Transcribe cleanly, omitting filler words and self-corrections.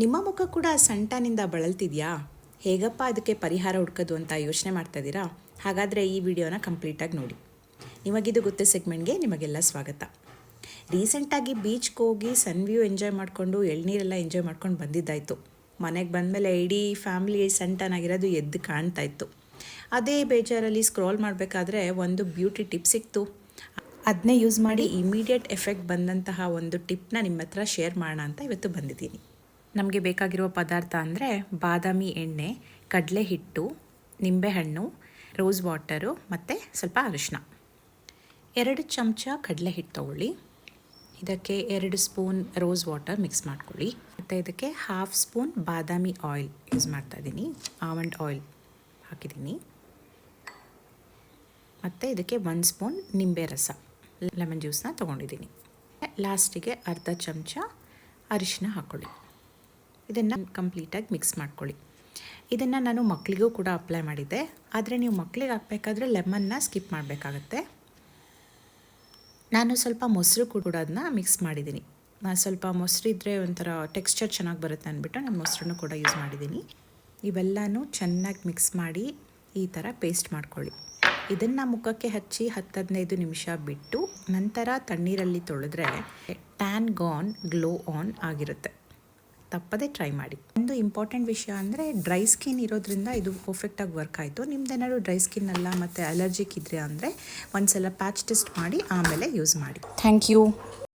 ನಿಮ್ಮ ಮುಖ ಕೂಡ ಸಣ್ಟಾನಿಂದ ಬಳಲ್ತಿದೆಯಾ? ಹೇಗಪ್ಪ ಅದಕ್ಕೆ ಪರಿಹಾರ ಹುಡ್ಕೋದು ಅಂತ ಯೋಚನೆ ಮಾಡ್ತಾ ಇದ್ದೀರಾ? ಹಾಗಾದರೆ ಈ ವಿಡಿಯೋನ ಕಂಪ್ಲೀಟಾಗಿ ನೋಡಿ. ನಿಮಗಿದು ಗೊತ್ತೇ ಸೆಗ್ಮೆಂಟ್ಗೆ ನಿಮಗೆಲ್ಲ ಸ್ವಾಗತ. ರೀಸೆಂಟಾಗಿ ಬೀಚ್ಗೆ ಹೋಗಿ ಸನ್ ವ್ಯೂ ಎಂಜಾಯ್ ಮಾಡಿಕೊಂಡು ಎಳ್ನೀರೆಲ್ಲ ಎಂಜಾಯ್ ಮಾಡ್ಕೊಂಡು ಬಂದಿದ್ದಾಯಿತು. ಮನೆಗೆ ಬಂದಮೇಲೆ ಇಡೀ ಫ್ಯಾಮಿಲಿ ಸಣ್ಟಾನಾಗಿರೋದು ಎದ್ದು ಕಾಣ್ತಾ ಇತ್ತು. ಅದೇ ಬೇಜಾರಲ್ಲಿ ಸ್ಕ್ರೋಲ್ ಮಾಡಬೇಕಾದ್ರೆ ಒಂದು ಬ್ಯೂಟಿ ಟಿಪ್ ಸಿಕ್ತು. ಅದನ್ನೇ ಯೂಸ್ ಮಾಡಿ ಇಮಿಡಿಯೇಟ್ ಎಫೆಕ್ಟ್ ಬಂದಂತಹ ಒಂದು ಟಿಪ್ನ ನಿಮ್ಮ ಹತ್ರ ಶೇರ್ ಮಾಡೋಣ ಅಂತ ಇವತ್ತು ಬಂದಿದ್ದೀನಿ. ನಮಗೆ ಬೇಕಾಗಿರುವ ಪದಾರ್ಥ ಅಂದರೆ ಬಾದಾಮಿ ಎಣ್ಣೆ, ಕಡಲೆ ಹಿಟ್ಟು, ನಿಂಬೆಹಣ್ಣು, ರೋಸ್ ವಾಟರು ಮತ್ತು ಸ್ವಲ್ಪ ಅರಿಶಿನ. 2 ಚಮಚ ಕಡಲೆ ಹಿಟ್ಟು ತೊಗೊಳ್ಳಿ. ಇದಕ್ಕೆ 2 ಸ್ಪೂನ್ ರೋಸ್ ವಾಟರ್ ಮಿಕ್ಸ್ ಮಾಡ್ಕೊಳ್ಳಿ. ಮತ್ತು ಇದಕ್ಕೆ 1/2 ಸ್ಪೂನ್ ಬಾದಾಮಿ ಆಯಿಲ್ ಯೂಸ್ ಮಾಡ್ತಾಯಿದ್ದೀನಿ. ಆಲ್ಮಂಡ್ ಆಯಿಲ್ ಹಾಕಿದ್ದೀನಿ. ಮತ್ತು ಇದಕ್ಕೆ 1 ಸ್ಪೂನ್ ನಿಂಬೆ ರಸ, ಲೆಮನ್ ಜ್ಯೂಸನ್ನ ತೊಗೊಂಡಿದ್ದೀನಿ. ಲಾಸ್ಟಿಗೆ ಅರ್ಧ ಚಮಚ ಅರಿಶಿನ ಹಾಕ್ಕೊಳ್ಳಿ. ಇದನ್ನು ಕಂಪ್ಲೀಟಾಗಿ ಮಿಕ್ಸ್ ಮಾಡ್ಕೊಳ್ಳಿ. ಇದನ್ನು ನಾನು ಮಕ್ಕಳಿಗೂ ಕೂಡ ಅಪ್ಲೈ ಮಾಡಿದ್ದೆ, ಆದರೆ ನೀವು ಮಕ್ಕಳಿಗೆ ಹಾಕಬೇಕಾದ್ರೆ ಲೆಮನ್ನ ಸ್ಕಿಪ್ ಮಾಡಬೇಕಾಗತ್ತೆ. ನಾನು ಸ್ವಲ್ಪ ಮೊಸರು ಕೂಡ ಅದನ್ನ ಮಿಕ್ಸ್ ಮಾಡಿದ್ದೀನಿ. ಸ್ವಲ್ಪ ಮೊಸರು ಇದ್ದರೆ ಒಂಥರ ಟೆಕ್ಸ್ಚರ್ ಚೆನ್ನಾಗಿ ಬರುತ್ತೆ ಅಂದ್ಬಿಟ್ಟು ನಾನು ಮೊಸರನ್ನು ಕೂಡ ಯೂಸ್ ಮಾಡಿದ್ದೀನಿ. ಇವೆಲ್ಲನೂ ಚೆನ್ನಾಗಿ ಮಿಕ್ಸ್ ಮಾಡಿ ಈ ಥರ ಪೇಸ್ಟ್ ಮಾಡ್ಕೊಳ್ಳಿ. ಇದನ್ನು ಮುಖಕ್ಕೆ ಹಚ್ಚಿ 10-15 ನಿಮಿಷ ಬಿಟ್ಟು ನಂತರ ತಣ್ಣೀರಲ್ಲಿ ತೊಳೆದ್ರೆ ಟ್ಯಾನ್ ಗಾನ್, ಗ್ಲೋ ಆನ್ ಆಗಿರುತ್ತೆ. ತಪ್ಪದೇ ಟ್ರೈ ಮಾಡಿ. ಒಂದು ಇಂಪಾರ್ಟೆಂಟ್ ವಿಷಯ ಅಂದರೆ ಡ್ರೈ ಸ್ಕಿನ್ ಇರೋದ್ರಿಂದ ಇದು ಪರ್ಫೆಕ್ಟಾಗಿ ವರ್ಕ್ ಆಯಿತು. ನಿಮ್ದೇನಾದ್ರು ಡ್ರೈ ಸ್ಕಿನ್ ಅಲ್ಲ ಮತ್ತು ಅಲರ್ಜಿಕ್ ಇದ್ರೆ ಅಂದರೆ ಒಂದ್ಸಲ ಪ್ಯಾಚ್ ಟೆಸ್ಟ್ ಮಾಡಿ ಆಮೇಲೆ ಯೂಸ್ ಮಾಡಿ. Thank you.